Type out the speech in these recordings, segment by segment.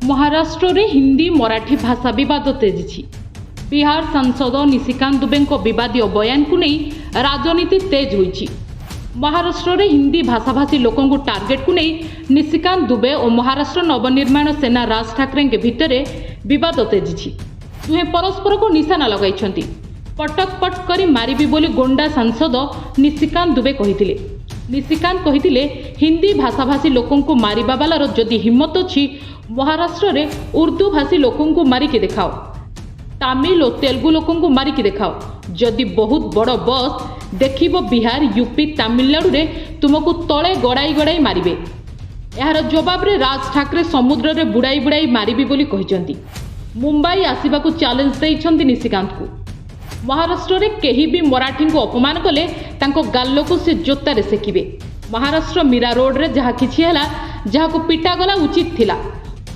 महाराष्ट्र रे हिंदी मराठी भाषा विवाद तेजी। बिहार सांसद निशिकांत दुबे विवादीय बयान को नहीं राजनीति तेज होईछि। महाराष्ट्र रे हिंदी भाषाभाषी लोकों को टार्गेट को नहीं निशिकांत दुबे और महाराष्ट्र नवनिर्माण सेना राज ठाकरे के भितर विवाद तेजी। दुहे परस्पर को निशाना लगाई पटक पट करी मारिबी बोली गोंडा सांसद निशिकांत दुबे कहिथिले। निशिकांत कहिथिले हिंदी भाषाभाषी लोकों को मारिबा बालार जदि हिम्मत अछि महाराष्ट्र रे उर्दू भाषी लोकों को मारिके देखाओ, तमिल और तेलुगु लोकों को मारिके देखाओ। जदि बहुत बड़ बस देखिबो बिहार यूपी तमिलनाडु रे तुमको तले गड़ाई गड़ाई मारिबे। यार जवाब रे राज ठाकरे समुद्र रे बुड़ाई बुड़ाई मारिबी बोली कहिसंती। मुंबई आसिबाकू चैलेंज देइछंती निशिकांत को। महाराष्ट्र रे केही भी मराठी को अपमान कले तांको गाल्लो को से जोता रे सेकिबे। महाराष्ट्र मीरा रोड रे जहा किछि हला जहा को पिटा गला उचित थिला।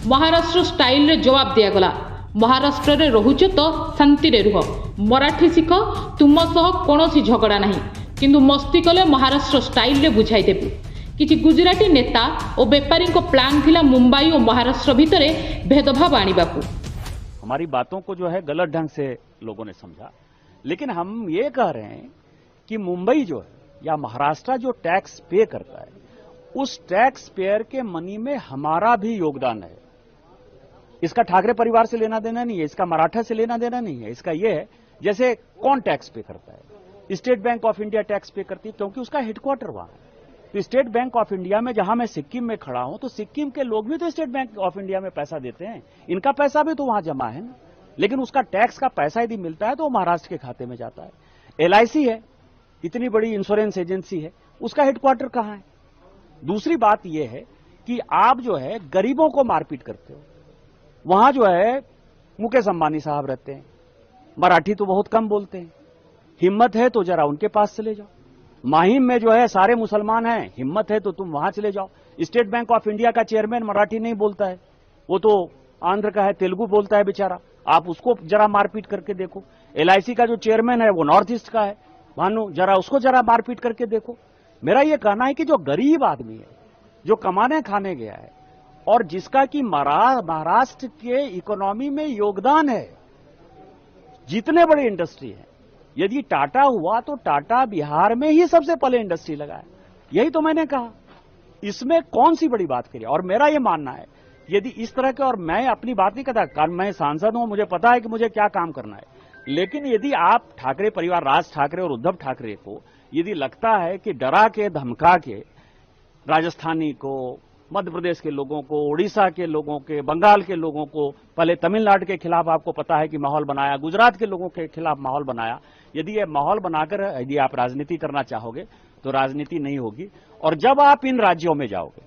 महाराष्ट्र स्टाइल रे जवाब दिया गला। महाराष्ट्र रे रहुछ तो शांति रे रुह, मराठी शिख, तुम सह कोनोसी झगड़ा नहीं, किंतु मस्ती कले महाराष्ट्र स्टाइल रे बुझाई देबु। किछि गुजराती नेता और व्यापारी को प्लान थिला मुंबई और महाराष्ट्र भितरे भेदभाव आनिबाकू। हमारी बातों को जो है गलत ढंग से लोगों ने समझा, लेकिन हम ये कह रहे हैं कि मुंबई जो है या महाराष्ट्र जो टैक्स पे करता है उस टैक्स पेयर के मनी में हमारा भी योगदान है। इसका ठाकरे परिवार से लेना देना नहीं है, इसका मराठा से लेना देना नहीं है। इसका यह है जैसे कौन टैक्स पे करता है। State bank of India tax पे करती है क्योंकि उसका हेडक्वार्टर वहां है। तो स्टेट बैंक ऑफ इंडिया में जहां मैं सिक्किम में खड़ा हूं तो सिक्किम के लोग भी तो स्टेट बैंक ऑफ इंडिया में पैसा देते हैं, इनका पैसा भी तो वहां जमा है ना। लेकिन उसका टैक्स का पैसा यदि मिलता है तो महाराष्ट्र के खाते में जाता है। LIC है, इतनी बड़ी इंश्योरेंस एजेंसी है, उसका हेडक्वार्टर कहां है। दूसरी बात यह है कि आप जो है गरीबों को मारपीट करते हो। वहां जो है मुकेश अंबानी साहब रहते हैं, मराठी तो बहुत कम बोलते हैं। हिम्मत है तो जरा उनके पास चले जाओ। माहिम में जो है सारे मुसलमान हैं, हिम्मत है तो तुम वहां चले जाओ। स्टेट बैंक ऑफ इंडिया का चेयरमैन मराठी नहीं बोलता है, वो तो आंध्र का है, तेलुगु बोलता है बेचारा, आप उसको जरा मारपीट करके देखो। LIC का जो चेयरमैन है वो नॉर्थ ईस्ट का है, भानु, जरा उसको जरा मारपीट करके देखो। मेरा ये कहना है कि जो गरीब आदमी है, जो कमाने खाने गया है और जिसका कि महाराष्ट्र के इकोनॉमी में योगदान है, जितने बड़े इंडस्ट्री है, यदि टाटा हुआ तो टाटा बिहार में ही सबसे पहले इंडस्ट्री लगाए। यही तो मैंने कहा, इसमें कौन सी बड़ी बात करी। और मेरा यह मानना है यदि इस तरह के, और मैं अपनी बात नहीं करता, कारण मैं सांसद हूं, मुझे पता है कि मुझे क्या काम करना है, लेकिन यदि आप ठाकरे परिवार, राज ठाकरे और उद्धव ठाकरे को यदि लगता है कि डरा के धमका के राजस्थानी को, मध्य प्रदेश के लोगों को, उड़ीसा के लोगों के, बंगाल के लोगों को, पहले तमिलनाडु के खिलाफ आपको पता है कि माहौल बनाया, गुजरात के लोगों के खिलाफ माहौल बनाया, यदि ये माहौल बनाकर यदि आप राजनीति करना चाहोगे तो राजनीति नहीं होगी। और जब आप इन राज्यों में जाओगे,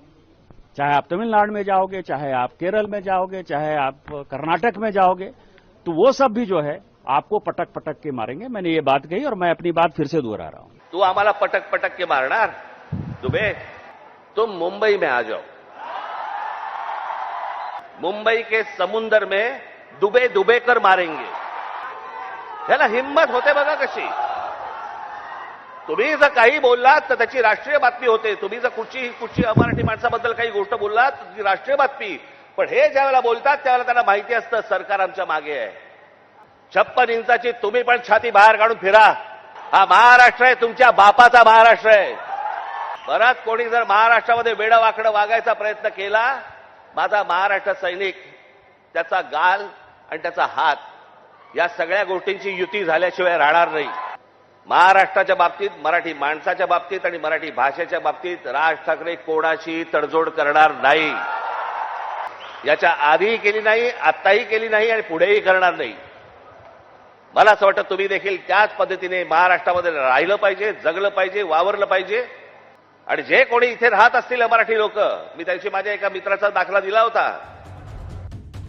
चाहे आप तमिलनाडु में जाओगे, चाहे आप केरल में जाओगे, चाहे आप कर्नाटक में जाओगे, तो वो सब भी जो है आपको पटक पटक के मारेंगे। मैंने ये बात कही और मैं अपनी बात फिर से दोहरा रहा हूं। तू आम्हाला पटक पटक के मारणार दुबे, तुम मुंबई में आ जाओ। मुंबई के समुद्र में डुबे डुबे कर मारेंगे। ह्याला हिम्मत होते बघा कशी। तुम्ही जर काही बोललात तर त्याची राष्ट्रीय बातमी होते। तुम्ही जर कुठची मराठी माणसाबद्दल काही गोष्ट बोललात तर ती राष्ट्रीय बातमी। पण हे ज्यावेळेला बोलतात त्यावेळेला त्यांना माहिती असतं सरकार आमच्या मागे आहे। 56 इंचाची तुम्ही पण छाती बाहेर काढून फिरा। हा महाराष्ट्र आहे, तुमच्या बापाचा महाराष्ट्र आहे। बराच कोणी जर महाराष्ट्रामध्ये वेडवाकडं वागायचा प्रयत्न केला, माझा महाराष्ट्र सैनिक त्याचा गाल आणि त्याचा हात या सगळ्या गोष्टींची युती झाल्याशिवाय राहणार नाही। महाराष्ट्राच्या बाबतीत, मराठी माणसाच्या बाबतीत आणि मराठी भाषेच्या बाबतीत राज ठाकरे कोणाशी तडजोड करणार नाही। याच्या आधीही केली नाही, आत्ताही केली नाही आणि पुढेही करणार नाही। मला असं वाटतं तुम्ही देखील त्याच पद्धतीने महाराष्ट्रामध्ये राहिलं पाहिजे, जगलं पाहिजे, वावरलं पाहिजे। आणि जे कोणी इथे राहत असतील मराठी लोक, मी त्याची माझ्या एका मित्राचा दाखला दिला होता।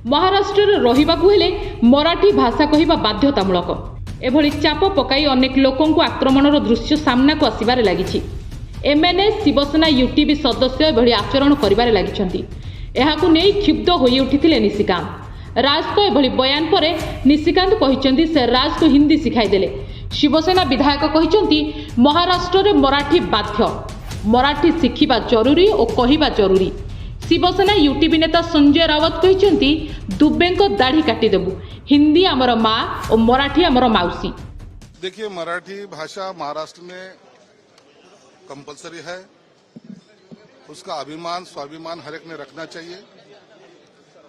महाराष्ट्र रहिबाकू हेले मराठी भाषा कहिबा बाध्यतामूलक। एभली चाप पकाई अनेक लोकों को आक्रमणर दृश्य सामना को आसिबारे लागिछि। MNA शिवसेना UTV सदस्य एभली आचरण करिबारे लागिछन्ति। एहाकू नै क्षुब्ध होई उठिथिले निशिकांत। राज को एभली बयान परे निशिकांत कहिछन्ति से राज को हिंदी सिखाई देले। शिवसेना विधायक कहिछन्ति महाराष्ट्र रे मराठी बाध्य, मराठी शिखिबा जरूरी और कहिबा जरूरी। शिवसेना यूटीवी नेता संजय रावत कहते दुबे दाढ़ी काटिदेबू, हिंदी आमर माँ और मराठी आमर माउसी। देखिए, मराठी भाषा महाराष्ट्र में कंपलसरी है, उसका अभिमान स्वाभिमान हर एक ने रखना चाहिए।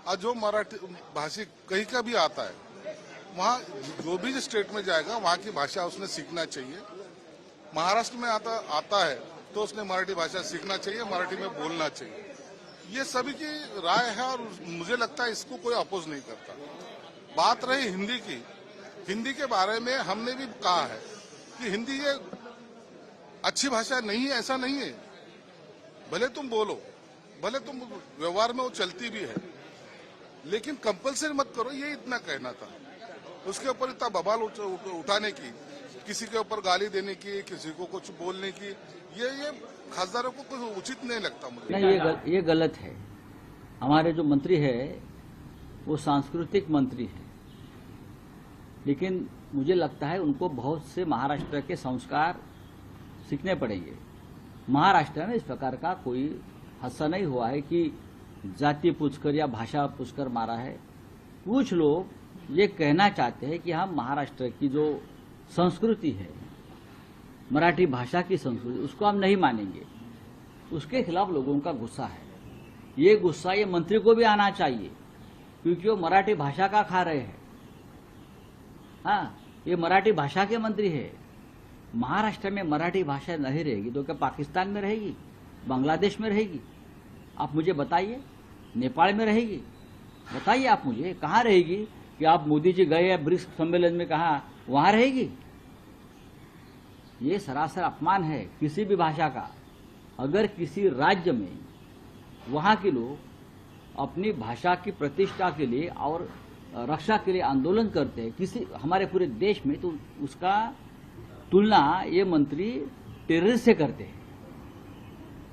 और जो मराठी भाषी कहीं का भी आता है, वहाँ जो भी स्टेट में जाएगा वहाँ की भाषा उसने सीखना चाहिए। महाराष्ट्र में आता है तो उसने मराठी भाषा सीखना चाहिए, मराठी में बोलना चाहिए। ये सभी की राय है और मुझे लगता है इसको कोई अपोज नहीं करता। बात रही हिंदी की, हिंदी के बारे में हमने भी कहा है कि हिंदी ये अच्छी भाषा नहीं है, ऐसा नहीं है। भले तुम बोलो, भले तुम व्यवहार में वो चलती भी है, लेकिन कंपलसरी मत करो, ये इतना कहना था। उसके ऊपर इतना बवाल उठाने की, किसी के ऊपर गाली देने की, किसी को कुछ बोलने की, ये खासदारों को कुछ उचित नहीं लगता मुझे। नहीं, ये गलत है। हमारे जो मंत्री है वो सांस्कृतिक मंत्री है, लेकिन मुझे लगता है उनको बहुत से महाराष्ट्र के संस्कार सीखने पड़ेंगे। महाराष्ट्र में इस प्रकार का कोई हादसा नहीं हुआ है कि जाति पूछकर या भाषा पूछकर मारा है। कुछ लोग ये कहना चाहते हैं कि हम महाराष्ट्र की जो संस्कृति है, मराठी भाषा की संस्कृति, उसको हम नहीं मानेंगे। उसके खिलाफ लोगों का गुस्सा है। ये गुस्सा ये मंत्री को भी आना चाहिए, क्योंकि वो मराठी भाषा का खा रहे हैं। हाँ, ये मराठी भाषा के मंत्री है। महाराष्ट्र में मराठी भाषा नहीं रहेगी तो क्या पाकिस्तान में रहेगी, बांग्लादेश में रहेगी? आप मुझे बताइए। नेपाल में रहेगी? बताइए आप मुझे, कहाँ रहेगी? कि आप मोदी जी गए ब्रिक्स सम्मेलन में, कहा वहां रहेगी? ये सरासर अपमान है किसी भी भाषा का। अगर किसी राज्य में वहां के लोग अपनी भाषा की प्रतिष्ठा के लिए और रक्षा के लिए आंदोलन करते हैं किसी हमारे पूरे देश में, तो उसका तुलना ये मंत्री टेररिस्ट से करते हैं,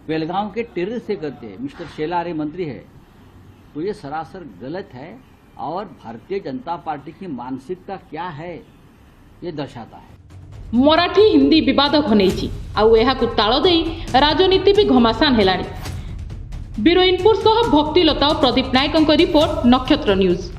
बेलगांव के टेररिस्ट से करते हैं। मिस्टर शेलार मंत्री है, तो ये सरासर गलत है और भारतीय जनता पार्टी की मानसिकता क्या है ये दर्शाता है। मराठी हिंदी विवाद घनई ताल दे राजनीति भी घमासान हेलाणी। ब्यूरो इनपुट सह भक्तिलता और प्रदीप नायक रिपोर्ट, नक्षत्र न्यूज।